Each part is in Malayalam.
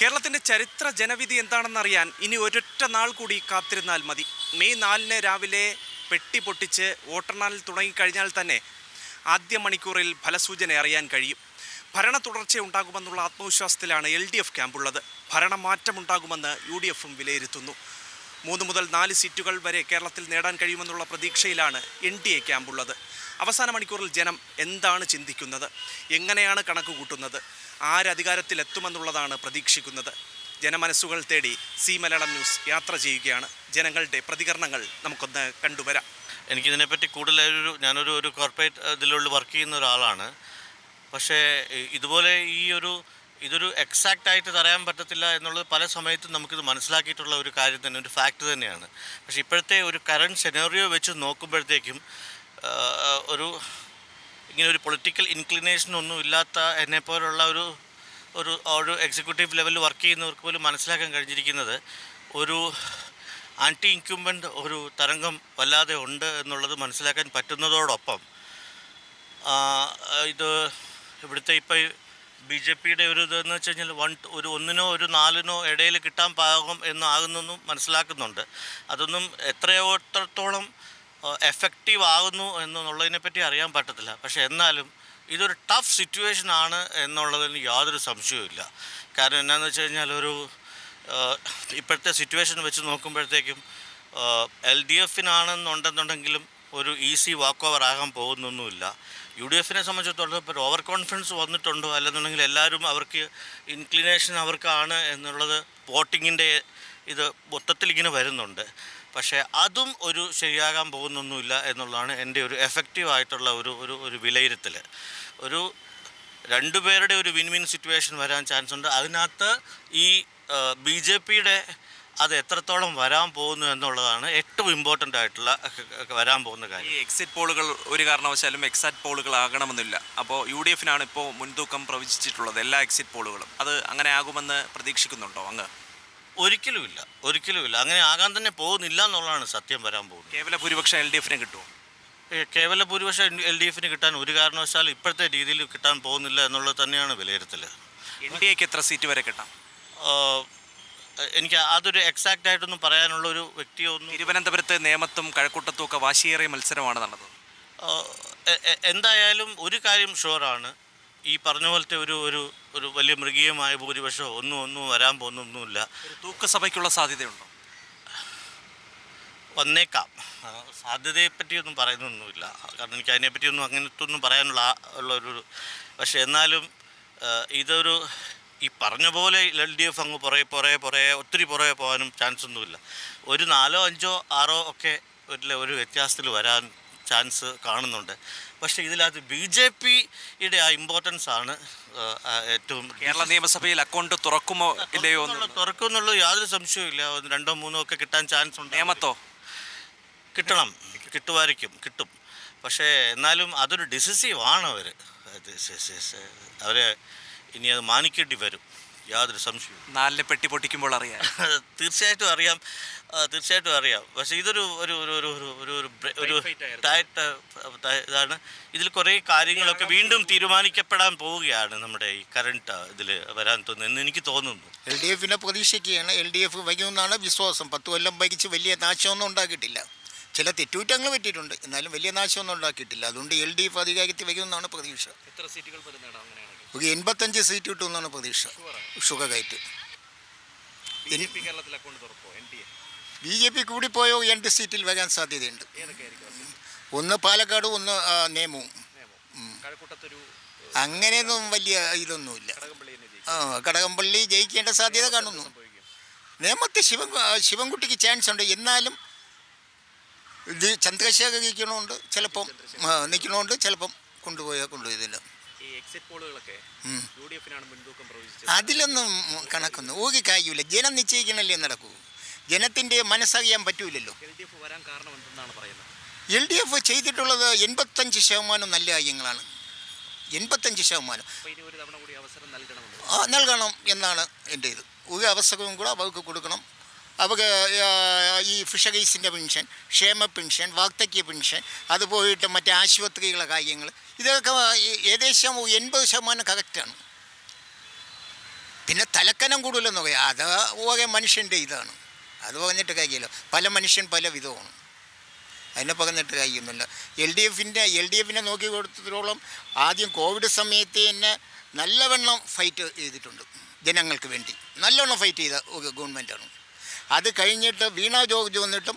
കേരളത്തിൻ്റെ ചരിത്ര ജനവിധി എന്താണെന്നറിയാൻ ഇനി ഒരൊറ്റ നാൾ കൂടി കാത്തിരുന്നാൽ മതി. മെയ് 4 രാവിലെ പെട്ടി പൊട്ടിച്ച് വോട്ടെണ്ണൽ തുടങ്ങിക്കഴിഞ്ഞാൽ തന്നെ ആദ്യ മണിക്കൂറിൽ ഫലസൂചന അറിയാൻ കഴിയും. ഭരണ തുടർച്ച ഉണ്ടാകുമെന്നുള്ള ആത്മവിശ്വാസത്തിലാണ് LDF ക്യാമ്പുള്ളത്. ഭരണമാറ്റമുണ്ടാകുമെന്ന് UDFും വിലയിരുത്തുന്നു. 3 മുതൽ 4 സീറ്റുകൾ വരെ കേരളത്തിൽ നേടാൻ കഴിയുമെന്നുള്ള പ്രതീക്ഷയിലാണ് NDA ക്യാമ്പുള്ളത്. അവസാന മണിക്കൂറിൽ ജനം എന്താണ് ചിന്തിക്കുന്നത്, എങ്ങനെയാണ് കണക്ക് കൂട്ടുന്നത്, ആരധികാരത്തിലെത്തുമെന്നുള്ളതാണ് പ്രതീക്ഷിക്കുന്നത്. ജനമനസ്സുകൾ തേടി സി മലയാളം ന്യൂസ് യാത്ര ചെയ്യുകയാണ്. ജനങ്ങളുടെ പ്രതികരണങ്ങൾ നമുക്കൊന്ന് കണ്ടുവരാം. എനിക്കിതിനെപ്പറ്റി കൂടുതലൊരു ഞാനൊരു കോർപ്പറേറ്റ് ഇതിലുള്ള വർക്ക് ചെയ്യുന്ന ഒരാളാണ്. പക്ഷേ ഇതുപോലെ ഇതൊരു എക്സാക്റ്റ് ആയിട്ട് പറയാൻ പറ്റത്തില്ല എന്നുള്ളത് പല സമയത്തും നമുക്കിത് മനസ്സിലാക്കിയിട്ടുള്ള ഒരു കാര്യം തന്നെ, ഒരു ഫാക്റ്റ് തന്നെയാണ്. പക്ഷേ ഇപ്പോഴത്തെ ഒരു കറണ്ട് സെനറിയോ വെച്ച് നോക്കുമ്പോഴത്തേക്കും ഇങ്ങനെ ഒരു പൊളിറ്റിക്കൽ ഇൻക്ലിനേഷൻ ഒന്നും ഇല്ലാത്ത എന്നെപ്പോലുള്ള ഒരു എക്സിക്യൂട്ടീവ് ലെവലിൽ വർക്ക് ചെയ്യുന്നവർക്ക് പോലും മനസ്സിലാക്കാൻ കഴിഞ്ഞിരിക്കുന്നത് ഒരു ആൻറ്റി ഇൻക്യുംബൻ്റ് ഒരു തരംഗം വല്ലാതെ ഉണ്ട് എന്നുള്ളത് മനസ്സിലാക്കാൻ പറ്റുന്നതോടൊപ്പം ഇത് ഇവിടുത്തെ ഇപ്പോൾ BJPയുടെ ഒരു ഇതെന്ന് വെച്ച് കഴിഞ്ഞാൽ ഒന്നിനോ ഒരു 4നോ ഇടയിൽ കിട്ടാൻ പാകം എന്നാകുന്നെന്നും മനസ്സിലാക്കുന്നുണ്ട്. അതൊന്നും എത്രത്തോളം എഫക്റ്റീവ് ആകുന്നു എന്നുള്ളതിനെപ്പറ്റി അറിയാൻ പറ്റത്തില്ല. പക്ഷേ എന്നാലും ഇതൊരു ടഫ് സിറ്റുവേഷൻ ആണ് എന്നുള്ളതിന് യാതൊരു സംശയവുമില്ല. കാരണം എന്താണെന്ന് വെച്ച് കഴിഞ്ഞാൽ ഇപ്പോഴത്തെ സിറ്റുവേഷൻ വെച്ച് നോക്കുമ്പോഴത്തേക്കും LDFനാണെന്നുണ്ടെന്നുണ്ടെങ്കിലും ഒരു ഈസി വാക്ക് ഓവർ ആകാൻ പോകുന്നൊന്നുമില്ല. UDFനെ സംബന്ധിച്ചിടത്തോളം ഇപ്പോൾ ഓവർ കോൺഫിഡൻസ് വന്നിട്ടുണ്ടോ അല്ലെന്നുണ്ടെങ്കിൽ എല്ലാവരും അവർക്ക് ഇൻക്ലിനേഷൻ അവർക്കാണ് എന്നുള്ളത് വോട്ടിങ്ങിൻ്റെ ഇത് മൊത്തത്തിൽ ഇങ്ങനെ വരുന്നുണ്ട്. പക്ഷേ അതും ഒരു ശരിയാകാൻ പോകുന്നൊന്നുമില്ല എന്നുള്ളതാണ് എൻ്റെ ഒരു എഫക്റ്റീവായിട്ടുള്ള ഒരു വിലയിരുത്തൽ. ഒരു രണ്ടുപേരുടെ ഒരു വിൻ വിൻ സിറ്റുവേഷൻ വരാൻ ചാൻസ് ഉണ്ട്. അതിനകത്ത് ഈ BJPയുടെ അത് എത്രത്തോളം വരാൻ പോകുന്നു എന്നുള്ളതാണ് ഏറ്റവും ഇമ്പോർട്ടൻ്റ് ആയിട്ടുള്ള വരാൻ പോകുന്ന കാര്യം. ഈ എക്സിറ്റ് പോളുകൾ ഒരു കാരണവശാലും എക്സാക്ട് പോളുകൾ ആകണമെന്നില്ല. അപ്പോൾ UDFനാണ് ഇപ്പോൾ മുൻതൂക്കം പ്രവചിച്ചിട്ടുള്ളത് എല്ലാ എക്സിറ്റ് പോളുകളും. അത് അങ്ങനെ ആകുമെന്ന് പ്രതീക്ഷിക്കുന്നുണ്ടോ അങ്ങ്? ഒരിക്കലുമില്ല. അങ്ങനെ ആകാൻ തന്നെ പോകുന്നില്ല എന്നുള്ളതാണ് സത്യം വരാൻ പോകുന്നത്. കേവല ഭൂരിപക്ഷം LDFന് കിട്ടുമോ? കേവല ഭൂരിപക്ഷം LDFന് കിട്ടാൻ ഒരു കാരണവശാലും ഇപ്പോഴത്തെ രീതിയിൽ കിട്ടാൻ പോകുന്നില്ല എന്നുള്ളത് തന്നെയാണ് വിലയിരുത്തൽ. NDAക്ക് എത്ര സീറ്റ് വരെ കിട്ടാം? എനിക്ക് അതൊരു എക്സാക്റ്റ് ആയിട്ടൊന്നും പറയാനുള്ള ഒരു വ്യക്തിയോ ഒന്നും. തിരുവനന്തപുരത്ത് നേമത്തും കഴക്കൂട്ടത്തും ഒക്കെ വാശിയേറിയ മത്സരമാണ് നടന്നത്. എന്തായാലും ഒരു കാര്യം ഷുവറാണ്, ഈ പറഞ്ഞ പോലത്തെ ഒരു വലിയ മൃഗീയമായ ഭൂരിപക്ഷം ഒന്നും വരാൻ പോകുന്നൊന്നുമില്ല. ഒരു തൂക്കസഭയ്ക്കുള്ള സാധ്യതയുണ്ടോ? വന്നേക്കാം. സാധ്യതയെപ്പറ്റിയൊന്നും പറയുന്നൊന്നുമില്ല. കാരണം എനിക്ക് അതിനെപ്പറ്റിയൊന്നും അങ്ങനത്തൊന്നും പറയാനുള്ള പക്ഷേ എന്നാലും ഈ പറഞ്ഞ പോലെ LDF അങ്ങ് ഒത്തിരി പുറകെ പോകാനും ചാൻസ് ഒന്നുമില്ല. ഒരു 4, 5, 6 ഒക്കെ ഒരു വ്യത്യാസത്തിൽ വരാൻ ചാൻസ് കാണുന്നുണ്ട്. പക്ഷേ ഇതിനകത്ത് BJPയുടെ ആ ഇമ്പോർട്ടൻസ് ആണ് ഏറ്റവും. കേരള നിയമസഭയിൽ അക്കൗണ്ട് തുറക്കുമോ ഇല്ലയോ? തുറക്കുമെന്നുള്ളത് യാതൊരു സംശയവും ഇല്ല. 2, 3 ഒക്കെ കിട്ടാൻ ചാൻസ് ഉണ്ട്. നിയമത്തോ കിട്ടും. പക്ഷേ എന്നാലും അതൊരു ഡിസിസീവ് ആണ് അവർ ഇനി അത് മാനിക്കേണ്ടി വരും, യാതൊരു സംശയവും. 4 പെട്ടി പൊട്ടിക്കുമ്പോൾ അറിയാം. തീർച്ചയായിട്ടും അറിയാം. പക്ഷേ ഇതൊരു ഇതാണ്. ഇതിൽ കുറേ കാര്യങ്ങളൊക്കെ വീണ്ടും തീരുമാനിക്കപ്പെടാൻ പോവുകയാണ് നമ്മുടെ ഈ കറണ്ട് ഇതിൽ വരാൻ തോന്നുന്നു എനിക്ക് തോന്നുന്നു. LDFനെ പ്രതീക്ഷിക്കുകയാണ്. LDF വൈകുമെന്നാണ് വിശ്വാസം. 10 കൊല്ലം ഭരിച്ച് വലിയ നാശമൊന്നും ഉണ്ടാക്കിയിട്ടില്ല. ചില തെറ്റുകുറ്റങ്ങൾ പറ്റിയിട്ടുണ്ട്, എന്നാലും വലിയ നാശമൊന്നും ഉണ്ടാക്കിയിട്ടില്ല. അതുകൊണ്ട് LDF അധികാരത്തിൽ വയ്ക്കുമെന്നാണ് പ്രതീക്ഷ. എത്ര സീറ്റുകൾ അങ്ങനെയാണ്? ഒരു 85 സീറ്റ് കിട്ടുമെന്നാണ് പ്രതീക്ഷ. ഷുഗറായിട്ട് BJP കൂടിപ്പോയോ 2 സീറ്റിൽ വരാൻ സാധ്യതയുണ്ട്. ഒന്ന് പാലക്കാട്, ഒന്ന് നേമവും. അങ്ങനെയൊന്നും വലിയ ഇതൊന്നുമില്ല. കടകംപള്ളി ജയിക്കേണ്ട സാധ്യത കാണുന്നു. നേമത്തെ ശിവൻകുട്ടിക്ക് ചാൻസ് ഉണ്ട്. എന്നാലും ഇത് ചന്ദ്രശേഖർ നിൽക്കണോണ്ട് ചിലപ്പം കൊണ്ടുപോയതില്ല. അതിലൊന്നും കണക്കൊന്നും ഒരു കാര്യമില്ല. ജനം നിശ്ചയിക്കണല്ലേ നടക്കൂ. ജനത്തിൻ്റെ മനസ്സറിയാൻ പറ്റൂലല്ലോ. LDF ചെയ്തിട്ടുള്ളത് 85% നല്ല കാര്യങ്ങളാണ്. 85% നൽകണം എന്നാണ് എൻ്റെ ഇത്. ഒരു അവസരവും കൂടെ അവർക്ക് കൊടുക്കണം. അവർക്ക് ഈ ഫിഷറീസിൻ്റെ പെൻഷൻ, ക്ഷേമ പെൻഷൻ, വാർദ്ധക്യ പെൻഷൻ, അത് പോയിട്ട് മറ്റേ ആശുപത്രികളുടെ കാര്യങ്ങൾ, ഇതൊക്കെ ഏകദേശം 80% കറക്റ്റാണ്. പിന്നെ തലക്കനം കൂടുതലെന്ന് പറയാം, അത് ഓരോ മനുഷ്യൻ്റെ ഇതാണ്. അത് പറഞ്ഞിട്ട് കാര്യമില്ല. പല മനുഷ്യൻ പല വിധമാണ്, അതിനെ പറഞ്ഞിട്ട് കഴിയുന്നില്ല. എൽ ഡി എഫിനെ നോക്കി കൊടുത്തോളം ആദ്യം കോവിഡ് സമയത്ത് തന്നെ നല്ലവണ്ണം ഫൈറ്റ് ചെയ്തിട്ടുണ്ട് ജനങ്ങൾക്ക് വേണ്ടി, നല്ലവണ്ണം ഫൈറ്റ് ചെയ്ത ഒരു ഗവൺമെൻറ്റാണ്. അത് കഴിഞ്ഞിട്ട് വീണ ജോർജ് വന്നിട്ടും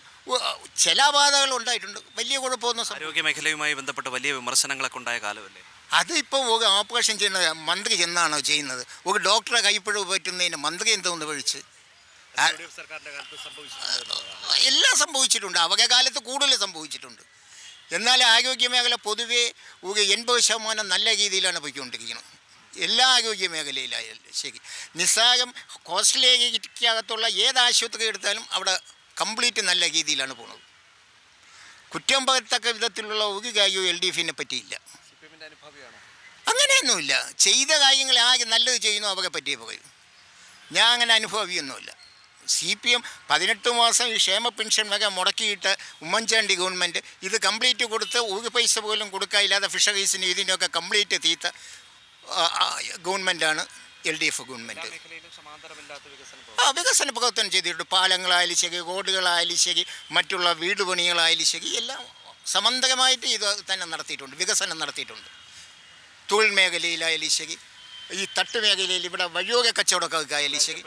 ചില ബാധകൾ ഉണ്ടായിട്ടുണ്ട്, വലിയ കുഴപ്പമൊന്നും ആരോഗ്യ മേഖലയുമായി ബന്ധപ്പെട്ട് വലിയ വിമർശനങ്ങളൊക്കെ ഉണ്ടായ കാലമല്ലേ. അതിപ്പോൾ ഒരു ഓപ്പറേഷൻ ചെയ്യുന്നത് മന്ത്രി ചെന്നാണോ ചെയ്യുന്നത്? ഒരു ഡോക്ടറെ കൈപ്പിഴവ് പറ്റുന്നതിന് മന്ത്രി എന്തോന്ന് പഴിച്ച് എല്ലാം സംഭവിച്ചിട്ടുണ്ട്, അവരുടെ കാലത്ത് കൂടുതൽ സംഭവിച്ചിട്ടുണ്ട്. എന്നാൽ ആരോഗ്യ മേഖല പൊതുവേ ഒരു 80% നല്ല രീതിയിലാണ് പോയിക്കൊണ്ടിരിക്കുന്നത്. എല്ലാ ആരോഗ്യ മേഖലയിലായാലും ശരി. നിസ്സാരം കോസ്റ്റൽ ഏരിയക്കകത്തുള്ള ഏത് ആശുപത്രി എടുത്താലും അവിടെ കംപ്ലീറ്റ് നല്ല രീതിയിലാണ് പോകുന്നത്. കുറ്റം പറയത്തക്ക വിധത്തിലുള്ള ഒരു കാര്യവും എൽ ഡി എഫിനെ പറ്റിയില്ല. അങ്ങനെയൊന്നുമില്ല. ചെയ്ത കാര്യങ്ങൾ ആകെ നല്ലത് ചെയ്യുന്നു അവരെ പറ്റിയേ പറയും. ഞാൻ അങ്ങനെ അനുഭവിയൊന്നുമില്ല. CPM 18 മാസം ഈ ക്ഷേമ പെൻഷൻ വരെ മുടക്കിയിട്ട് ഉമ്മൻചാണ്ടി ഗവൺമെൻറ് ഇത് കംപ്ലീറ്റ് കൊടുത്ത് ഒരു പൈസ പോലും കൊടുക്കാനില്ലാതെ ഫിഷറീസിന് ഇതിനൊക്കെ കംപ്ലീറ്റ് തീർത്ത ഗവൺമെൻറ്റാണ് LDF ഗവൺമെൻറ്. വികസന പ്രവർത്തനം ചെയ്തിട്ടുണ്ട്. പാലങ്ങളായാലും ശരി, റോഡുകളായാലും ശരി, മറ്റുള്ള വീട് പണികളായാലും ശരി, എല്ലാം സമന്തരമായിട്ട് ഇത് തന്നെ നടത്തിയിട്ടുണ്ട്, വികസനം നടത്തിയിട്ടുണ്ട്. തൊഴിൽ മേഖലയിലായാലും ശരി, ഈ തട്ടുമേഖലയിൽ ഇവിടെ വഴിയോര കച്ചവടക്കാർക്കായാലും ശരി,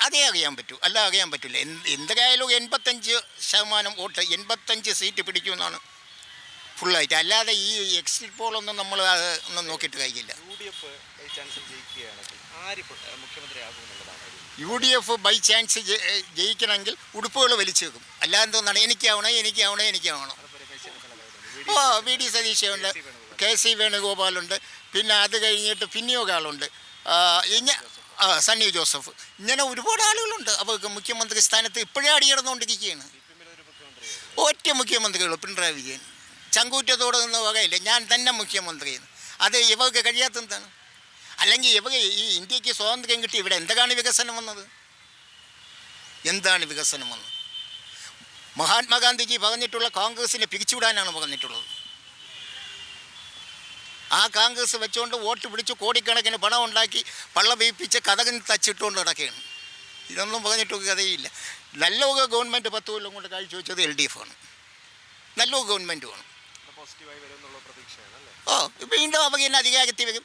അതേ അറിയാൻ പറ്റൂ, അല്ല അറിയാൻ പറ്റില്ല. എന്തായാലും 85% വോട്ട്, 85 സീറ്റ് പിടിക്കുമെന്നാണ് ഫുള്ളായിട്ട്. അല്ലാതെ ഈ എക്സിറ്റ് പോളൊന്നും നമ്മൾ ഒന്നും നോക്കിയിട്ട് കഴിയില്ല. UDF ബൈ ചാൻസ് ജയിക്കണമെങ്കിൽ ഉടുപ്പുകൾ വലിച്ചു വെക്കും. അല്ലാതെ തോന്നാണ് എനിക്കാവണം. VD സതീശനുണ്ട്, KC വേണുഗോപാലുണ്ട്, പിന്നെ അത് കഴിഞ്ഞിട്ട് പിന്നെ ഒരാളുണ്ട് സണ്ണി ജോസഫ്. ഇങ്ങനെ ഒരുപാട് ആളുകളുണ്ട്. അവർക്ക് മുഖ്യമന്ത്രി സ്ഥാനത്ത് ഇപ്പോഴേ അടിയിടന്നുകൊണ്ടിരിക്കുകയാണ്. ഒറ്റ മുഖ്യമന്ത്രിയുള്ളൂ, പിണറായി വിജയൻ. ചങ്കൂറ്റത്തോടെ നിന്ന് വകയില്ല, ഞാൻ തന്നെ മുഖ്യമന്ത്രിയെന്ന്. അത് ഇവർക്ക് കഴിയാത്തതാണ്. അല്ലെങ്കിൽ ഇവർ ഈ ഇന്ത്യക്ക് സ്വാതന്ത്ര്യം കിട്ടി ഇവിടെ എന്താണ് വികസനം വന്നത്? മഹാത്മാഗാന്ധിജി പറഞ്ഞിട്ടുള്ള കോൺഗ്രസിനെ പിരിച്ചുവിടാനാണ് പറഞ്ഞിട്ടുള്ളത്. ആ കോൺഗ്രസ് വെച്ചുകൊണ്ട് വോട്ട് പിടിച്ച് കോടിക്കണക്കിന് പണം ഉണ്ടാക്കി പള്ള വീപ്പിച്ച് കഥകിന് തച്ചിട്ടുകൊണ്ട് നടക്കുകയാണ്. ഇതൊന്നും പറഞ്ഞിട്ടൊരു കഥയില്ല. നല്ല ഒരു ഗവൺമെൻറ് 10 കൊല്ലം കൊണ്ട് കാഴ്ച വെച്ചത് LDF ആണ്. നല്ലൊരു ഗവൺമെൻറ്റുമാണ്. വീണ്ടും അവർ തന്നെ അധികാരത്തിൽ വരും.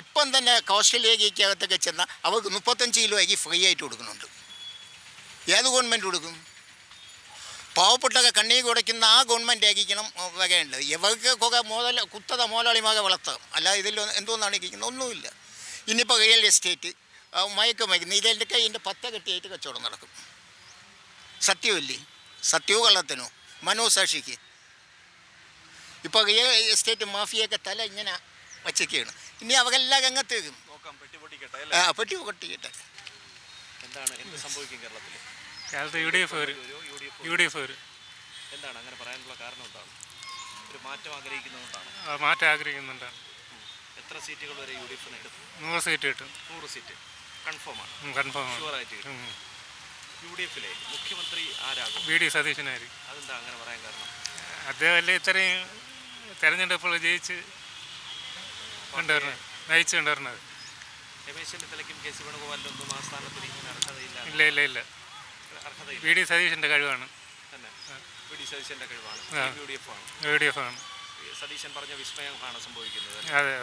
ഇപ്പം തന്നെ കോസ്റ്റൽ ഏരിയക്കകത്തൊക്കെ ചെന്നാൽ അവർക്ക് 35 കിലോ അരി ഫ്രീ ആയിട്ട് കൊടുക്കുന്നുണ്ട്. ഏത് ഗവൺമെൻറ് കൊടുക്കും? പാവപ്പെട്ടൊക്കെ കണ്ണീർ കുടയ്ക്കുന്ന ആ ഗവൺമെൻറ് ആയിരിക്കണം വകയുണ്ട്. ഇവർക്ക് കുത്തത മോലാളിമാകെ വളർത്താം, അല്ല ഇതിൽ എന്തോന്നാണ് ഇരിക്കുന്നത്? ഒന്നുമില്ല. ഇനിയിപ്പോൾ റിയൽ എസ്റ്റേറ്റ്, മയക്കുമരുന്ന്, ഇതിൻ്റെയൊക്കെ ഇതിൻ്റെ 10 കെട്ടിയായിട്ട് കച്ചവടം നടക്കും. സത്യമല്ലേ? സത്യവും കള്ളത്തിനോ മനോസാക്ഷിക്ക്. ഇപ്പോൾ റിയൽ എസ്റ്റേറ്റ് മാഫിയൊക്കെ തല ഇങ്ങനെ വച്ചൊക്കെയാണ്. ഇനി അവരെല്ലാം രംഗത്തേക്കും പെട്ടി പൊട്ടിക്കട്ടെ. എന്താണ് സംഭവിക്കും കേരളത്തിൽ? എന്താണ് അങ്ങനെ പറയാനുള്ള കാരണം? എന്താണ്? ഒരു മാറ്റം ആഗ്രഹിക്കുന്നുണ്ടാണ്. എത്ര സീറ്റുകൾ വരെ UDF എടുക്കും? 100 സീറ്റ് കിട്ടും. 100 സീറ്റ് കൺഫേമാണ്. ഷുവറായിട്ട് കിട്ടും. UDFിലെ മുഖ്യമന്ത്രി ആരാകും? VD സതീശനായിരിക്കും. അതെന്താ അങ്ങനെ പറയാൻ കാരണം? അദ്ദേഹമല്ലേ ഇത്രയും തെരഞ്ഞെടുപ്പുകൾ നയിച്ചു കൊണ്ടുവരുന്നത്. രമേശ് ചെന്നിത്തലയ്ക്കും KC വേണുഗോപാലിനൊന്നും ആ സ്ഥാനത്ത് ഇരിക്കാൻ അർഹതയില്ല. ഇല്ല. VD സതീശൻ്റെ കഴിവാണ്. VD സതീശൻ്റെ കഴിവാണ്. UDF ആണ്. സതീശൻ പറഞ്ഞ വിസ്മയമാണ് സംഭവിക്കുന്നത്. അതെ.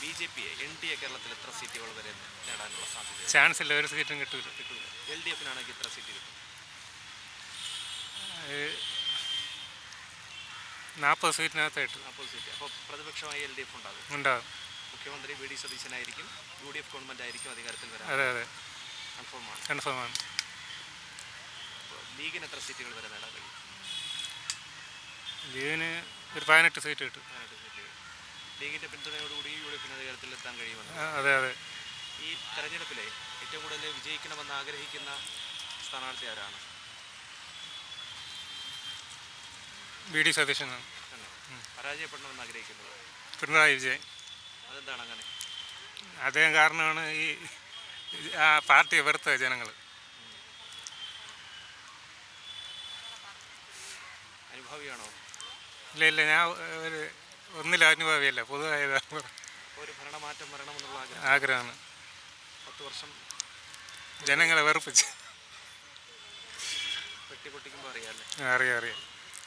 BJP NDA കേരളത്തിൽ എത്ര സീറ്റുകൾ വരെ നേടാനുള്ള സാധ്യത? ചാൻസ് ഇല്ല, ഒരു സീറ്റും കിട്ടൂല. LDFനാണെങ്കിൽ എത്ര സീറ്റ് കിട്ടും? 40 സീറ്റിനകത്തായിട്ട്. 40 സീറ്റ്. അപ്പോൾ പ്രതിപക്ഷമായി LDF ഉണ്ടാകും. മുഖ്യമന്ത്രി VD സതീശനായിരിക്കും. UDF ഗവൺമെൻറ് ആയിരിക്കും അധികാരത്തിൽ വരാൻ. അതെ. കൺഫേമാണ്. ലീഗിന് എത്ര സീറ്റുകൾ വരെ നേടാൻ കഴിയും? ലീഗിന് ഒരു 18 സീറ്റ് കിട്ടും. ലീഗിൻ്റെ പിന്തുണയോടുകൂടി UDFന് അധികാരത്തിൽ എത്താൻ കഴിയുമെന്ന്. അതെ. ഈ തെരഞ്ഞെടുപ്പിലെ ഏറ്റവും കൂടുതൽ വിജയിക്കണമെന്ന് ആഗ്രഹിക്കുന്ന സ്ഥാനാർത്ഥി ആരാണ്? VD സതീശനാണ്. പരാജയപ്പെടണമെന്ന് ആഗ്രഹിക്കുന്നത് പിണറായി വിജയൻ. അതെന്താണ് അങ്ങനെ? അദ്ദേഹം കാരണമാണ് ഈ പാർട്ടിയെ വെറുത്തത് ജനങ്ങൾ. അനുഭാവിയാണോ? ഇല്ല, ഞാൻ ഒന്നിലും അനുഭാവിയല്ല, പൊതുവായതാണ്. ഒരു ഭരണമാറ്റം വരണമെന്നുള്ള ആഗ്രഹം. ആഗ്രഹമാണ്. 10 വർഷം ജനങ്ങളെ വെറുപ്പിച്ച്. പെട്ടി പൊട്ടിക്കുമ്പോൾ അറിയാമല്ലേ? അറിയാം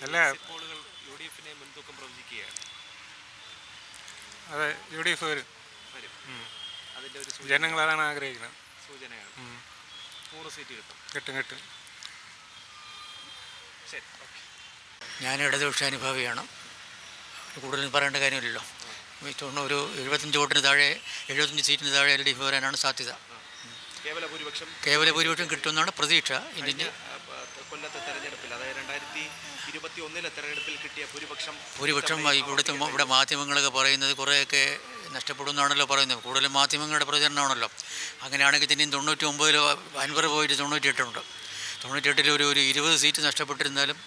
എല്ലാ പോളുകൾ UDF മുൻതൂക്കം പ്രവചിക്കുകയാണ്. അതെ, UDF വരും. അതിൻ്റെ ഒരു ജനങ്ങൾ അതാണ് ആഗ്രഹിക്കുന്നത്. സൂചനയാണ്. 100 സീറ്റ് കിട്ടും. കിട്ടും. ശരി, ഓക്കെ. ഞാൻ ഇടതുപക്ഷാനുഭാവിയാണ്. കൂടുതൽ പറയേണ്ട കാര്യമില്ലല്ലോ. ഒരു 75 വോട്ടിന് താഴെ 75 സീറ്റിന് താഴെ LDF വരാനാണ് സാധ്യത. കേവല ഭൂരിപക്ഷം കിട്ടുമെന്നാണ് പ്രതീക്ഷ. ഇതിൻ്റെ കൊല്ലത്തെ തെരഞ്ഞെടുപ്പിൽ, അതായത് 2021 തെരഞ്ഞെടുപ്പിൽ കിട്ടിയ ഭൂരിപക്ഷം ഇവിടെ മാധ്യമങ്ങളൊക്കെ പറയുന്നത് കുറേയൊക്കെ നഷ്ടപ്പെടുമെന്നാണല്ലോ പറയുന്നത്. കൂടുതലും മാധ്യമങ്ങളുടെ പ്രചരണമാണല്ലോ. അങ്ങനെയാണെങ്കിൽ തന്നെയും 99 അൻവർ പോയിട്ട് 98 ഉണ്ട്. 98 ഒരു 20 സീറ്റ് നഷ്ടപ്പെട്ടിരുന്നാലും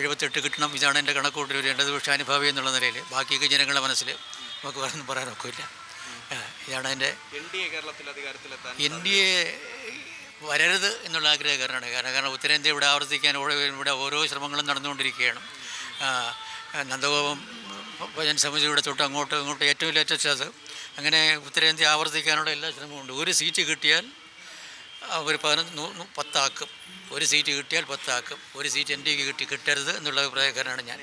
78 കിട്ടണം. ഇതാണ് എൻ്റെ കണക്കൂട്ടൽ, ഒരു ഇടതുപക്ഷാനുഭാവി എന്നുള്ള നിലയിൽ. ബാക്കിയൊക്കെ ജനങ്ങളുടെ മനസ്സിൽ നമുക്ക് വേറൊന്നും പറയാനൊക്കില്ല. ഇതാണ് എൻ്റെ NDA വരരുത് എന്നുള്ള ആഗ്രഹക്കാരനാണ്. കാരണം ഉത്തരേന്ത്യ ഇവിടെ ആവർത്തിക്കാൻ ഇവിടെ ഓരോ ശ്രമങ്ങളും നടന്നുകൊണ്ടിരിക്കുകയാണ്. നന്ദഗോപം ജനസമിതിയുടെ തൊട്ട് അങ്ങോട്ട് ഏറ്റവും ലേറ്റസ്റ്റ്. അങ്ങനെ ഉത്തരേന്ത്യ ആവർത്തിക്കാനുള്ള എല്ലാ ശ്രമമുണ്ട്. ഒരു സീറ്റ് കിട്ടിയാൽ അവർ 10 ആക്കും. ഒരു സീറ്റ് കിട്ടിയാൽ 10 ആക്കും. ഒരു സീറ്റ് NDAക്ക് കിട്ടരുത് എന്നുള്ള അഭിപ്രായക്കാരനാണ് ഞാൻ.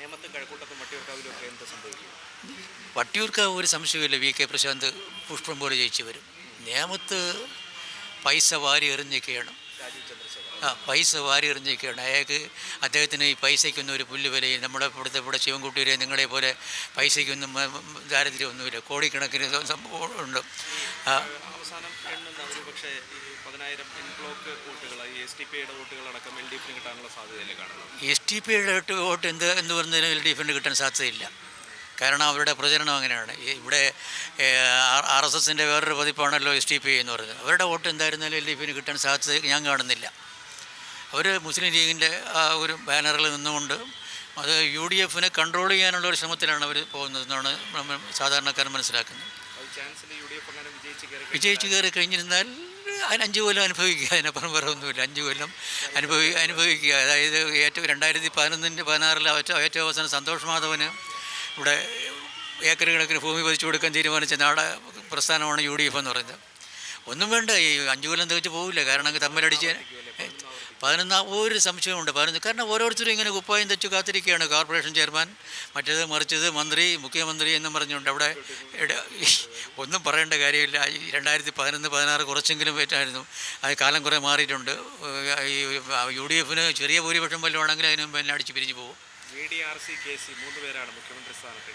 വട്ടിയൂർക്കാവ് ഒരു സംശയമില്ല, VK പ്രശാന്ത് പുഷ്പം പോലെ ജയിച്ചു വരും. നേമത്ത് പൈസ വാരി എറിഞ്ഞൊക്കെയാണ്. പൈസ വാരി എറിഞ്ഞൊക്കെയാണ്. അദ്ദേഹത്തിന് ഈ പൈസയ്ക്കൊന്നും ഒരു പുല്ല് വിലയും നമ്മുടെ ഇവിടെ ശിവൻകുട്ടിയുടെ നിങ്ങളെ പോലെ പൈസയ്ക്കൊന്നും ദാരിദ്ര്യമൊന്നുമില്ല. കോടിക്കണക്കിന് സംഭവം ഉണ്ട്. അവസാനം എണ്ണുന്ന ഒരു പക്ഷേ 10,000 ഇൻബ്ലോക്ക് വോട്ടുകൾ STPയുടെ വോട്ടുകളടക്കം LDFന് കിട്ടാനുള്ള സാധ്യതയില്ലേ കാണുന്നത്? STPയുടെ വോട്ട് എന്ത് പറഞ്ഞാലും LDFന് കിട്ടാൻ സാധ്യതയില്ല. കാരണം അവരുടെ പ്രചരണം അങ്ങനെയാണ്. ഇവിടെ RSSൻ്റെ വേറൊരു പതിപ്പാണല്ലോ STP എന്ന് പറയുന്നത്. അവരുടെ വോട്ട് എന്തായിരുന്നാലും LDFന് കിട്ടാൻ സാധ്യത ഞാൻ കാണുന്നില്ല. അവർ മുസ്ലിം ലീഗിൻ്റെ ഒരു ബാനറിൽ നിന്നുകൊണ്ട് അത് UDFനെ കൺട്രോൾ ചെയ്യാനുള്ള ഒരു ശ്രമത്തിലാണ് അവർ പോകുന്നതെന്നാണ് സാധാരണക്കാരൻ മനസ്സിലാക്കുന്നത്. വിജയിച്ച് കയറി കഴിഞ്ഞിരുന്നാൽ അതിന് 5 കൊല്ലം അനുഭവിക്കുക. അതിനപ്പുറം വേറെ ഒന്നുമില്ല. 5 കൊല്ലം അനുഭവിക്കുക. അതായത് 2011-16 ഏറ്റവും അവസാനം സന്തോഷ് മാധവന് ഇവിടെ ഏക്കർ കണക്കിന് ഭൂമി പതിച്ചു കൊടുക്കാൻ തീരുമാനിച്ച പ്രസ്ഥാനമാണ് UDF എന്ന് പറയുന്നത്. ഒന്നും വേണ്ട, ഈ 5 കൊല്ലം തികച്ച് പോകില്ല. കാരണം തമ്മിലടിച്ച് 11 ഒരു സംശയമുണ്ട്. 11 കാരണം ഓരോരുത്തരും ഇങ്ങനെ കുപ്പായം തെച്ചു കാത്തിരിക്കുകയാണ്. കോർപ്പറേഷൻ ചെയർമാൻ, മറ്റേത് മറിച്ചത്, മന്ത്രി, മുഖ്യമന്ത്രി എന്നും പറഞ്ഞുകൊണ്ട് അവിടെ ഒന്നും പറയേണ്ട കാര്യമില്ല. 2011-16 കുറച്ചെങ്കിലും പറ്റായിരുന്നു. അത് കാലം കുറേ മാറിയിട്ടുണ്ട്. ഈ UDFന് ചെറിയ ഭൂരിപക്ഷം വല്ലതുമാണെങ്കിൽ അതിന് മുമ്പ് എന്നെ അടിച്ച് പിരിഞ്ഞു പോകും. VDRC KC 3 പേരാണ് മുഖ്യമന്ത്രി സ്ഥാനത്ത്.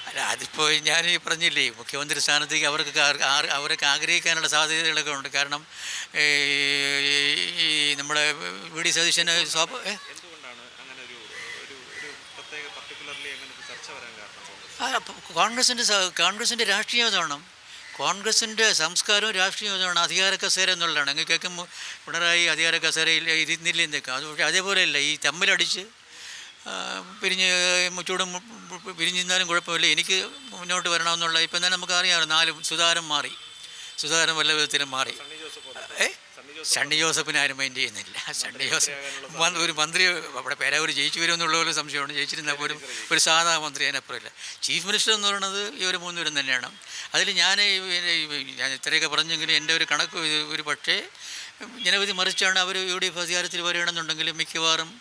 അല്ല, അതിപ്പോൾ ഞാൻ പറഞ്ഞില്ലേ, മുഖ്യമന്ത്രി സ്ഥാനത്തേക്ക് അവർക്ക് ആഗ്രഹിക്കാനുള്ള സാധ്യതകളൊക്കെ ഉണ്ട്. കാരണം ഈ നമ്മുടെ VD സതീശന് എന്തുകൊണ്ടാണ് അങ്ങനെ ഒരു പ്രത്യേക പർട്ടിക്കുലർലി അങ്ങനെ ഒരു ചർച്ച വരാൻ കാരണം? കോൺഗ്രസിൻ്റെ രാഷ്ട്രീയം അതാണ്. കോൺഗ്രസിൻ്റെ സംസ്കാരവും രാഷ്ട്രീയവും അതാണ്. അധികാര കസേര എന്നുള്ളതാണ്. അങ്ങ് കേൾക്കുമ്പോൾ പിണറായി അധികാര കസേരയിൽ ഇരുന്നില്ല എന്നൊക്കെ. അത് പക്ഷേ അതേപോലെയല്ല. ഈ തമ്മിലടിച്ച് ചൂടും പിരിഞ്ഞിരുന്നാലും കുഴപ്പമില്ല, എനിക്ക് മുന്നോട്ട് വരണമെന്നുള്ള. ഇപ്പം തന്നെ നമുക്കറിയാമല്ലോ, 4 സുധാകരൻ വല്ല വിധത്തിലും മാറി. സണ്ണി ജോസഫിന് ആരും മൈൻഡ് ചെയ്യുന്നില്ല. സണ്ണി ജോസഫ് ഒരു മന്ത്രി അവിടെ പേരാവൂർ ജയിച്ചു വരുമെന്നുള്ള ഒരു സംശയമാണ്. ജയിച്ചിരുന്നാൽ പോലും ഒരു സാധാ മന്ത്രി അതിനപ്പുറമില്ല. ചീഫ് മിനിസ്റ്റർ എന്ന് പറയുന്നത് ഈ ഒരു 3 പേരും തന്നെയാണ്. അതിൽ ഞാൻ ഇത്രയൊക്കെ പറഞ്ഞെങ്കിലും എൻ്റെ ഒരു കണക്ക് ഒരു പക്ഷേ ജനവിധി മറിച്ചാണ് അവർ UDF അധികാരത്തിൽ വരികയാണെന്നുണ്ടെങ്കിൽ മിക്കവാറും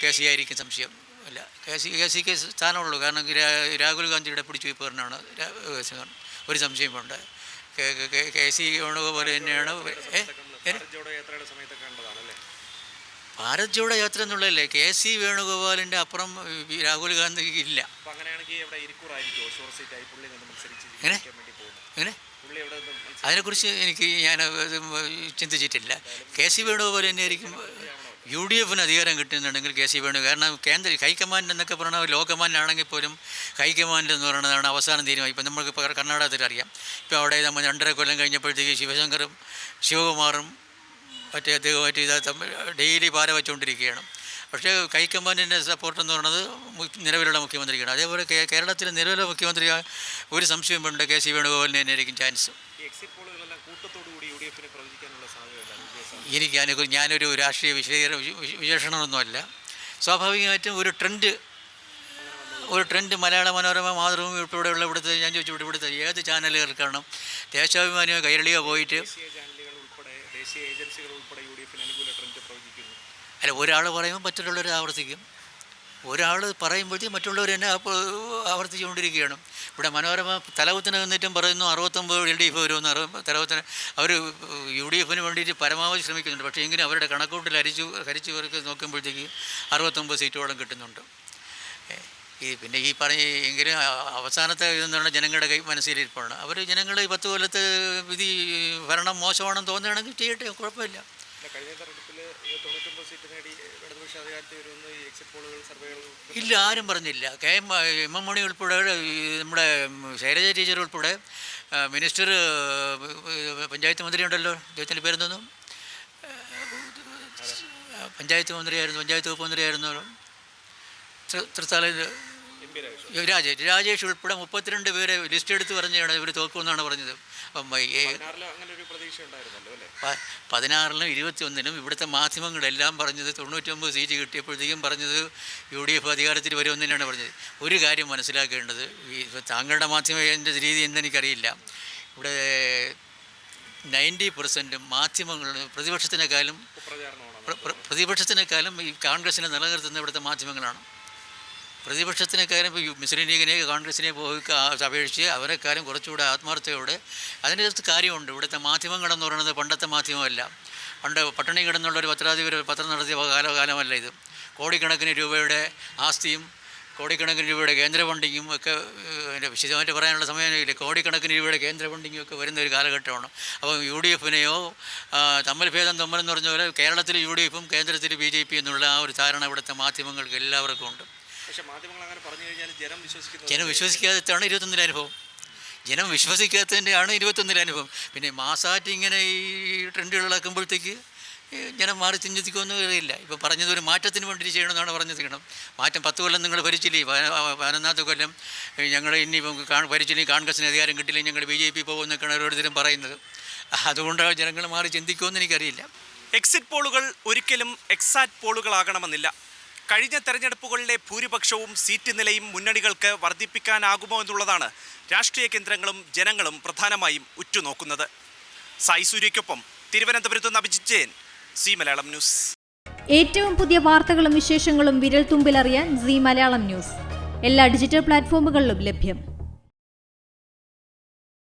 KC ആയിരിക്കും. സംശയം അല്ല, KCക്ക് സ്ഥാനമുള്ളൂ. കാരണം രാഹുൽ ഗാന്ധിയുടെ പിടിച്ചുവയ്പ്പുകാരനാണ് ഒരു സംശയമുണ്ട്. KC പോലെ തന്നെയാണ്. ഭാരത് ജോഡോ യാത്ര എന്നുള്ളതല്ലേ, KC വേണുഗോപാലിൻ്റെ അപ്പുറം രാഹുൽ ഗാന്ധിക്ക് ഇല്ല. എങ്ങനെ അതിനെക്കുറിച്ച് ഞാൻ ചിന്തിച്ചിട്ടില്ല. KC വേണുഗോപാൽ തന്നെയായിരിക്കും. UDFന് അധികാരം കിട്ടുന്നുണ്ടെങ്കിൽ KC വേണു. കാരണം ഹൈക്കമാൻഡ് എന്നൊക്കെ പറഞ്ഞാൽ ലോ കമാൻഡാണെങ്കിൽ പോലും ഹൈക്കമാൻഡ് എന്ന് പറയുന്നതാണ് അവസാനം തീരുമാനം. ഇപ്പം നമുക്ക് കർണാടകത്തിൽ അറിയാം. ഇപ്പോൾ അവിടെ നമ്മൾ 2.5 കൊല്ലം കഴിഞ്ഞപ്പോഴത്തേക്ക് ശിവശങ്കറും ശിവകുമാറും മറ്റേ അദ്ദേഹമായിട്ട് ഡെയിലി പാര വെച്ചുകൊണ്ടിരിക്കുകയാണ്. പക്ഷേ ഹൈക്കമാൻഡിൻ്റെ സപ്പോർട്ട് എന്ന് പറയുന്നത് നിലവിലുള്ള മുഖ്യമന്ത്രിക്കാണ്. അതേപോലെ കേരളത്തിലെ നിലവിലെ മുഖ്യമന്ത്രി ഒരു സംശയം വേണ്ട KC വേണുഗോപാലിന് തന്നെയായിരിക്കും ചാൻസ്. ഞാനൊരു രാഷ്ട്രീയ വിശേഷണമൊന്നുമല്ല. സ്വാഭാവികമായിട്ടും ഒരു ട്രെൻഡ് ഒരു ട്രെൻഡ് മലയാള മനോരമ, മാതൃഭൂമി ഉൾപ്പെടെയുള്ള ഇവിടുത്തെ ഞാൻ ചോദിച്ചു ഇവിടുത്തെ ഏത് ചാനലുകൾ കാണണം? ദേശാഭിമാനിയോ കൈരളിയോ പോയിട്ട് ചാനലുകൾ ഉൾപ്പെടെ ദേശീയ ഏജൻസികൾ ഉൾപ്പെടെ UDF അനുകൂല ട്രെൻഡ് പ്രവചിക്കുന്നു. അല്ല, ഒരാൾ പറയുമ്പോൾ മറ്റുള്ളവർ ആവർത്തിക്കും. ഒരാൾ പറയുമ്പോഴത്തേക്കും മറ്റുള്ളവർ തന്നെ ആവർത്തിച്ചുകൊണ്ടിരിക്കുകയാണ്. ഇവിടെ മനോരമ തലകുത്തിന് നിന്നിട്ടും പറയുന്നു 69 LDF വരുമെന്ന്. തലകുത്തിന് അവർ UDF വേണ്ടിയിട്ട് പരമാവധി ശ്രമിക്കുന്നുണ്ട്. പക്ഷേ എങ്കിലും അവരുടെ കണക്കൂട്ടിൽ ഹരിച്ചു നോക്കുമ്പോഴത്തേക്ക് 69 സീറ്റോളം കിട്ടുന്നുണ്ട്. പിന്നെ ഈ പറഞ്ഞ എങ്കിലും അവസാനത്തെ ഇതെന്നുള്ള ജനങ്ങളുടെ മനസ്സിലിരിപ്പാണ്. അവർ ജനങ്ങൾ 10 കൊല്ലത്തെ വിധി ഭരണം മോശമാണെന്ന് തോന്നുകയാണെങ്കിൽ ചെയ്യട്ടെ, കുഴപ്പമില്ല. കഴിഞ്ഞ തെരഞ്ഞെടുപ്പിൽ 99 സീറ്റ് നേടി ഇടതുപക്ഷ അധികാരത്തിൽ വരുമെന്ന് ഈ എക്സിറ്റ് പോളുകൾ, സർവേകൾ ഇല്ല, ആരും പറഞ്ഞില്ല. എം മണി ഉൾപ്പെടെ, നമ്മുടെ ശൈലജ ടീച്ചർ ഉൾപ്പെടെ, മിനിസ്റ്റർ, പഞ്ചായത്ത് മന്ത്രി ഉണ്ടല്ലോ, അദ്ദേഹത്തിൻ്റെ പേരെന്തോന്നു, പഞ്ചായത്ത് വകുപ്പ് മന്ത്രിയായിരുന്നു തൃത്താല രാജേഷ് ഉൾപ്പെടെ 32 പേരെ ലിസ്റ്റ് എടുത്ത് പറഞ്ഞാണ് ഇവർ തോക്കുമെന്നാണ് പറഞ്ഞത്. അപ്പം 16-ലും 21-ലും ഇവിടുത്തെ മാധ്യമങ്ങളെല്ലാം പറഞ്ഞത് 99 സീറ്റ് കിട്ടിയപ്പോഴത്തേക്കും പറഞ്ഞത് UDF അധികാരത്തിൽ വരുമെന്ന് തന്നെയാണ് പറഞ്ഞത്. ഒരു കാര്യം മനസ്സിലാക്കേണ്ടത്, ഈ താങ്കളുടെ മാധ്യമത്തിൻ്റെ രീതി എന്തെനിക്കറിയില്ല, ഇവിടെ 90% മാധ്യമങ്ങൾ പ്രതിപക്ഷത്തിനേക്കാളും ഈ കോൺഗ്രസിനെ നിലനിർത്തുന്ന ഇവിടുത്തെ മാധ്യമങ്ങളാണ്. പ്രതിപക്ഷത്തിനേക്കാളും ഇപ്പോൾ മുസ്ലിം ലീഗിനെ, കോൺഗ്രസിനെ പോയി അപേക്ഷിച്ച് അവരെക്കാളും കുറച്ചുകൂടെ ആത്മാർത്ഥതയോടെ അതിൻ്റെ അകത്ത് കാര്യമുണ്ട്. ഇവിടുത്തെ മാധ്യമങ്ങളെന്ന് പറയുന്നത് പണ്ടത്തെ മാധ്യമമല്ല. പണ്ട് പട്ടിണി കിടന്നുള്ളൊരു പത്രാധിപർ പത്രം നടത്തിയ കാലമല്ല ഇത്. കോടിക്കണക്കിന് രൂപയുടെ ആസ്തിയും കോടിക്കണക്കിന് രൂപയുടെ കേന്ദ്ര ഫണ്ടിങ്ങും ഒക്കെ, വിശദമായിട്ട് പറയാനുള്ള സമയമില്ല, കോടിക്കണക്കിന് രൂപയുടെ കേന്ദ്ര ഫണ്ടിങ്ങും ഒക്കെ വരുന്ന ഒരു കാലഘട്ടമാണ്. അപ്പോൾ UDFനെയോ തമ്മിൽ ഭേദം തമ്മിലെന്ന് പറഞ്ഞ പോലെ കേരളത്തിൽ UDFും കേന്ദ്രത്തിൽ BJP എന്നുള്ള ആ ഒരു ധാരണ ഇവിടുത്തെ മാധ്യമങ്ങൾക്ക് എല്ലാവർക്കും ഉണ്ട്. പക്ഷേ മാധ്യമങ്ങൾ അങ്ങനെ പറഞ്ഞു കഴിഞ്ഞാൽ ജനം വിശ്വസിക്കാത്തതാണ് 21-ലെ അനുഭവം. ജനം വിശ്വസിക്കാത്തതിൻ്റെയാണ് 21-ലെ അനുഭവം. പിന്നെ മാസമായിട്ട് ഇങ്ങനെ ഈ ട്രെൻഡുകളാക്കുമ്പോഴത്തേക്ക് ജനം മാറി ചിന്തിക്കുമെന്ന് അറിയില്ല. ഇപ്പം പറഞ്ഞത് ഒരു മാറ്റത്തിന് വേണ്ടി ചെയ്യണമെന്നാണ് പറഞ്ഞത്. മാറ്റം 10 കൊല്ലം നിങ്ങൾ ഭരിച്ചില്ലേ, 11ാമത്തെ കൊല്ലം ഞങ്ങൾ ഇനിയിപ്പം ഭരിച്ചില്ലെങ്കിൽ കോൺഗ്രസിന് അധികാരം കിട്ടില്ലെങ്കിൽ ഞങ്ങൾ BJP പോകുമെന്നൊക്കെയാണ് ഓരോരുത്തരും പറയുന്നത്. അതുകൊണ്ടാണ് ജനങ്ങൾ മാറി ചിന്തിക്കുമെന്ന് എനിക്കറിയില്ല. എക്സിറ്റ് പോളുകൾ ഒരിക്കലും എക്സാക്റ്റ് പോളുകളാകണമെന്നില്ല. കഴിഞ്ഞ തെരഞ്ഞെടുപ്പുകളിലെ ഭൂരിപക്ഷവും സീറ്റ് നിലയും മുന്നണികൾക്ക് വർദ്ധിപ്പിക്കാനാകുമോ എന്നുള്ളതാണ് രാഷ്ട്രീയ കേന്ദ്രങ്ങളും ജനങ്ങളും പ്രധാനമായും ഉറ്റുനോക്കുന്നത്. സായി സൂര്യയ്ക്കൊപ്പം തിരുവനന്തപുരത്ത് നിന്ന് അഭിജിത്ത് ജയൻ, സി മലയാളം ന്യൂസ്. ഏറ്റവും പുതിയ വാർത്തകളും വിശേഷങ്ങളും വിരൽ തുമ്പിലറിയാൻ സി മലയാളം ന്യൂസ് എല്ലാ ഡിജിറ്റൽ പ്ലാറ്റ്ഫോമുകളിലും ലഭ്യം.